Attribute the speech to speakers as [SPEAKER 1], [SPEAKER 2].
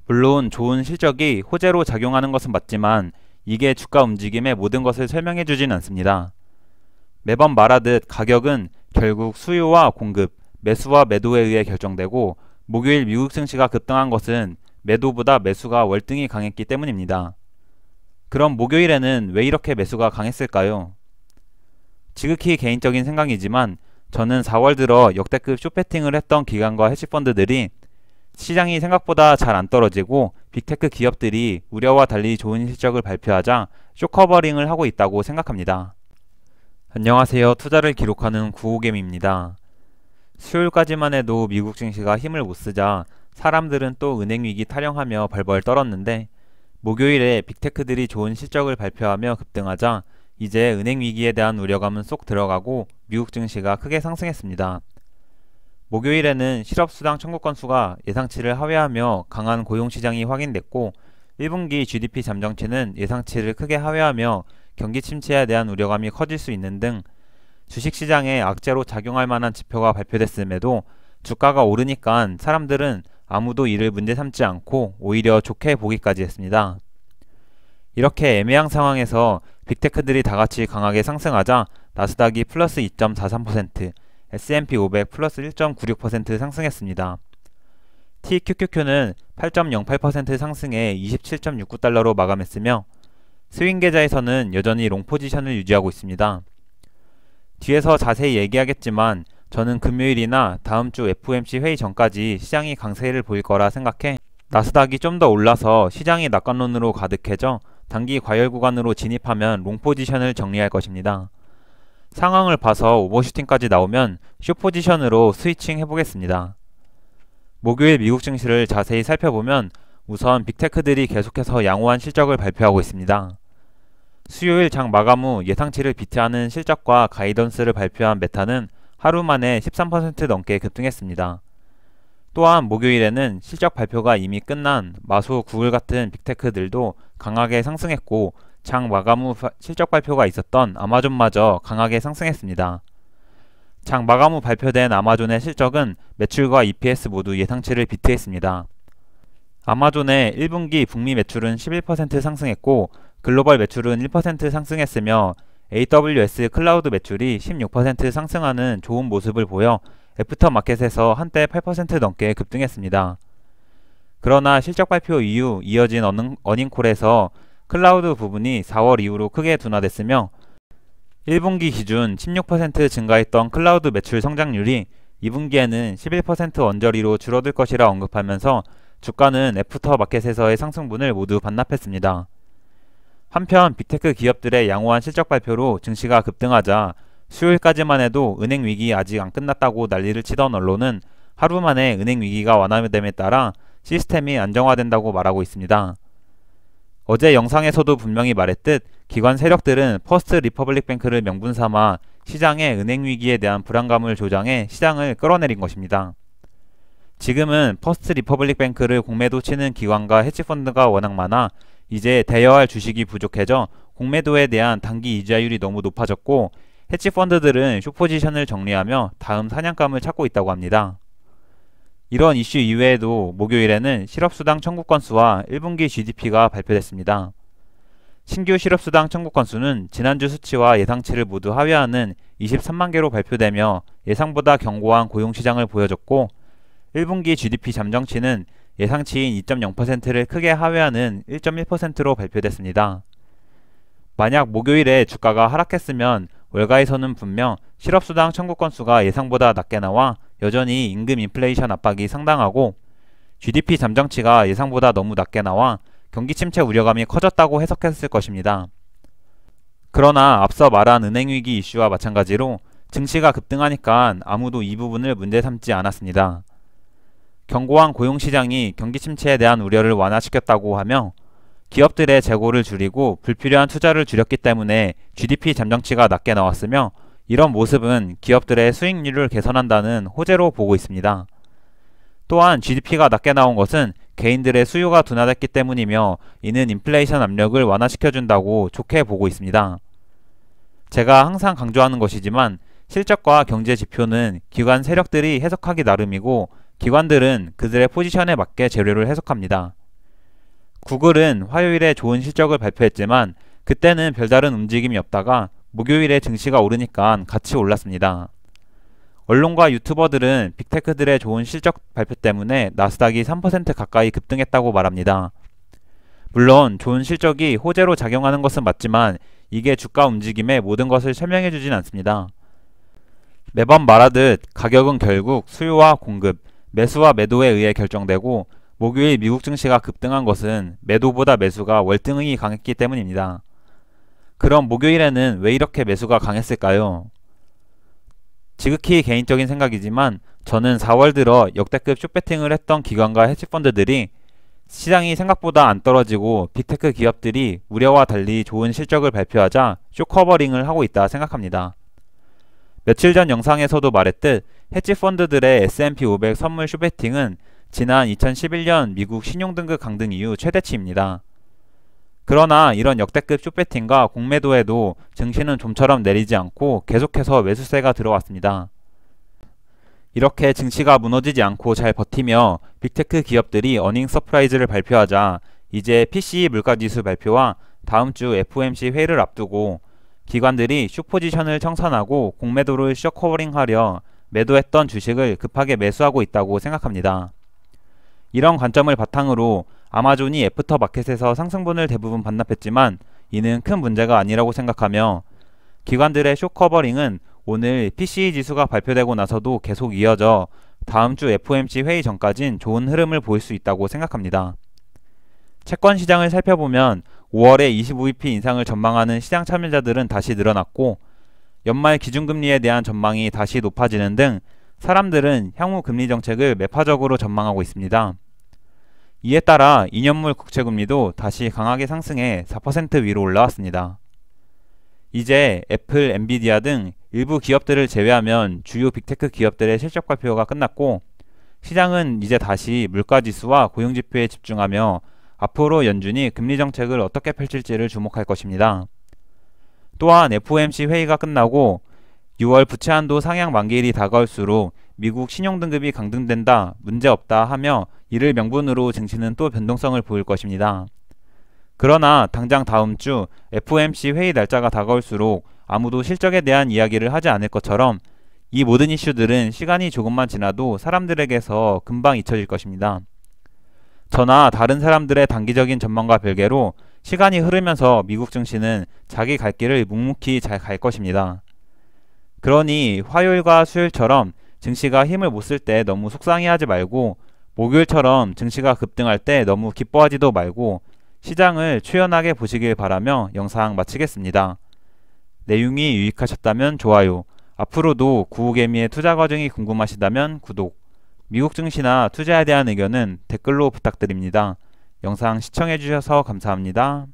[SPEAKER 1] 물론 좋은 실적이 호재로 작용하는 것은 맞지만 이게 주가 움직임의 모든 것을 설명해 주진 않습니다. 매번 말하듯 가격은 결국 수요와 공급, 매수와 매도에 의해 결정되고 목요일 미국 증시가 급등한 것은 매도보다 매수가 월등히 강했기 때문입니다. 그럼 목요일에는 왜 이렇게 매수가 강했을까요? 지극히 개인적인 생각이지만 저는 4월 들어 역대급 숏배팅을 했던 기관과 헤지펀드들이 시장이 생각보다 잘 안 떨어지고 빅테크 기업들이 우려와 달리 좋은 실적을 발표하자 숏커버링을 하고 있다고 생각합니다. 안녕하세요. 투자를 기록하는 구호겜입니다. 수요일까지만 해도 미국 증시가 힘을 못 쓰자 사람들은 또 은행위기 타령하며 벌벌 떨었는데 목요일에 빅테크들이 좋은 실적을 발표하며 급등하자 이제 은행위기에 대한 우려감은 쏙 들어가고 미국 증시가 크게 상승했습니다. 목요일에는 실업수당 청구 건수가 예상치를 하회하며 강한 고용시장이 확인됐고 1분기 GDP 잠정치는 예상치를 크게 하회하며 경기 침체에 대한 우려감이 커질 수 있는 등 주식시장에 악재로 작용할 만한 지표가 발표됐음에도 주가가 오르니까 사람들은 아무도 이를 문제 삼지 않고 오히려 좋게 보기까지 했습니다. 이렇게 애매한 상황에서 빅테크들이 다같이 강하게 상승하자 나스닥이 플러스 2.43%, S&P 500 플러스 1.96% 상승했습니다. TQQQ는 8.08% 상승해 27.69달러로 마감했으며 스윙 계좌에서는 여전히 롱 포지션을 유지하고 있습니다. 뒤에서 자세히 얘기하겠지만 저는 금요일이나 다음 주 FOMC 회의 전까지 시장이 강세를 보일 거라 생각해 나스닥이 좀 더 올라서 시장이 낙관론으로 가득해져 단기 과열 구간으로 진입하면 롱 포지션을 정리할 것입니다. 상황을 봐서 오버슈팅까지 나오면 숏 포지션으로 스위칭 해보겠습니다. 목요일 미국 증시를 자세히 살펴보면 우선 빅테크들이 계속해서 양호한 실적을 발표하고 있습니다. 수요일 장 마감 후 예상치를 비트하는 실적과 가이던스를 발표한 메타는 하루 만에 13% 넘게 급등했습니다. 또한 목요일에는 실적 발표가 이미 끝난 마소, 구글 같은 빅테크들도 강하게 상승했고 장 마감 후 실적 발표가 있었던 아마존마저 강하게 상승했습니다. 장 마감 후 발표된 아마존의 실적은 매출과 EPS 모두 예상치를 비트했습니다. 아마존의 1분기 북미 매출은 11% 상승했고 글로벌 매출은 1% 상승했으며 AWS 클라우드 매출이 16% 상승하는 좋은 모습을 보여 애프터마켓에서 한때 8% 넘게 급등했습니다. 그러나 실적 발표 이후 이어진 어닝콜에서 클라우드 부분이 4월 이후로 크게 둔화됐으며 1분기 기준 16% 증가했던 클라우드 매출 성장률이 2분기에는 11% 언저리로 줄어들 것이라 언급하면서 주가는 애프터마켓에서의 상승분을 모두 반납했습니다. 한편 빅테크 기업들의 양호한 실적 발표로 증시가 급등하자 수요일까지만 해도 은행 위기 아직 안 끝났다고 난리를 치던 언론은 하루 만에 은행 위기가 완화됨에 따라 시스템이 안정화된다고 말하고 있습니다. 어제 영상에서도 분명히 말했듯 기관 세력들은 퍼스트 리퍼블릭 뱅크를 명분 삼아 시장의 은행 위기에 대한 불안감을 조장해 시장을 끌어내린 것입니다. 지금은 퍼스트 리퍼블릭 뱅크를 공매도 치는 기관과 헤지펀드가 워낙 많아 이제 대여할 주식이 부족해져 공매도에 대한 단기 이자율이 너무 높아졌고 헤지펀드들은 숏포지션을 정리하며 다음 사냥감을 찾고 있다고 합니다. 이런 이슈 이외에도 목요일에는 실업수당 청구 건수와 1분기 GDP가 발표됐습니다. 신규 실업수당 청구 건수는 지난주 수치와 예상치를 모두 하회하는 23만 개로 발표되며 예상보다 견고한 고용시장을 보여줬고 1분기 GDP 잠정치는 예상치인 2.0%를 크게 하회하는 1.1%로 발표됐습니다. 만약 목요일에 주가가 하락했으면 월가에서는 분명 실업수당 청구 건수가 예상보다 낮게 나와 여전히 임금 인플레이션 압박이 상당하고 GDP 잠정치가 예상보다 너무 낮게 나와 경기 침체 우려감이 커졌다고 해석했을 것입니다. 그러나 앞서 말한 은행위기 이슈와 마찬가지로 증시가 급등하니까 아무도 이 부분을 문제 삼지 않았습니다. 견고한 고용시장이 경기 침체에 대한 우려를 완화시켰다고 하며 기업들의 재고를 줄이고 불필요한 투자를 줄였기 때문에 GDP 잠정치가 낮게 나왔으며 이런 모습은 기업들의 수익률을 개선한다는 호재로 보고 있습니다. 또한 GDP가 낮게 나온 것은 개인들의 수요가 둔화됐기 때문이며 이는 인플레이션 압력을 완화시켜준다고 좋게 보고 있습니다. 제가 항상 강조하는 것이지만 실적과 경제 지표는 기관 세력들이 해석하기 나름이고 기관들은 그들의 포지션에 맞게 재료를 해석합니다. 구글은 화요일에 좋은 실적을 발표했지만 그때는 별다른 움직임이 없다가 목요일에 증시가 오르니까 같이 올랐습니다. 언론과 유튜버들은 빅테크들의 좋은 실적 발표 때문에 나스닥이 3% 가까이 급등했다고 말합니다. 물론 좋은 실적이 호재로 작용하는 것은 맞지만 이게 주가 움직임의 모든 것을 설명해주진 않습니다. 매번 말하듯 가격은 결국 수요와 공급, 매수와 매도에 의해 결정되고 목요일 미국 증시가 급등한 것은 매도보다 매수가 월등히 강했기 때문입니다. 그럼 목요일에는 왜 이렇게 매수가 강했을까요? 지극히 개인적인 생각이지만 저는 4월 들어 역대급 숏배팅을 했던 기관과 헤지펀드들이 시장이 생각보다 안 떨어지고 빅테크 기업들이 우려와 달리 좋은 실적을 발표하자 숏커버링을 하고 있다 생각합니다. 며칠 전 영상에서도 말했듯 헤지펀드들의 S&P 500 선물 숏배팅은 지난 2011년 미국 신용등급 강등 이후 최대치입니다. 그러나 이런 역대급 숏배팅과 공매도에도 증시는 좀처럼 내리지 않고 계속해서 매수세가 들어왔습니다. 이렇게 증시가 무너지지 않고 잘 버티며 빅테크 기업들이 어닝 서프라이즈를 발표하자 이제 PCE 물가지수 발표와 다음 주 FOMC 회의를 앞두고 기관들이 숏포지션을 청산하고 공매도를 숏커버링하려 매도했던 주식을 급하게 매수하고 있다고 생각합니다. 이런 관점을 바탕으로 아마존이 애프터마켓에서 상승분을 대부분 반납했지만 이는 큰 문제가 아니라고 생각하며 기관들의 숏커버링은 오늘 PCE 지수가 발표되고 나서도 계속 이어져 다음 주 FOMC 회의 전까진 좋은 흐름을 보일 수 있다고 생각합니다. 채권 시장을 살펴보면 5월에 25bp 인상을 전망하는 시장 참여자들은 다시 늘어났고 연말 기준금리에 대한 전망이 다시 높아지는 등 사람들은 향후 금리 정책을 매파적으로 전망하고 있습니다. 이에 따라 2년물 국채금리도 다시 강하게 상승해 4% 위로 올라왔습니다. 이제 애플, 엔비디아 등 일부 기업들을 제외하면 주요 빅테크 기업들의 실적 발표가 끝났고 시장은 이제 다시 물가지수와 고용지표에 집중하며 앞으로 연준이 금리 정책을 어떻게 펼칠지를 주목할 것입니다. 또한 FOMC 회의가 끝나고 6월 부채 한도 상향 만기일이 다가올수록 미국 신용등급이 강등된다, 문제없다 하며 이를 명분으로 증시는 또 변동성을 보일 것입니다. 그러나 당장 다음 주 FOMC 회의 날짜가 다가올수록 아무도 실적에 대한 이야기를 하지 않을 것처럼 이 모든 이슈들은 시간이 조금만 지나도 사람들에게서 금방 잊혀질 것입니다. 저나 다른 사람들의 단기적인 전망과 별개로 시간이 흐르면서 미국 증시는 자기 갈 길을 묵묵히 잘 갈 것입니다. 그러니 화요일과 수요일처럼 증시가 힘을 못 쓸 때 너무 속상해하지 말고 목요일처럼 증시가 급등할 때 너무 기뻐하지도 말고 시장을 초연하게 보시길 바라며 영상 마치겠습니다. 내용이 유익하셨다면 좋아요, 앞으로도 구호개미의 투자 과정이 궁금하시다면 구독, 미국 증시나 투자에 대한 의견은 댓글로 부탁드립니다. 영상 시청해주셔서 감사합니다.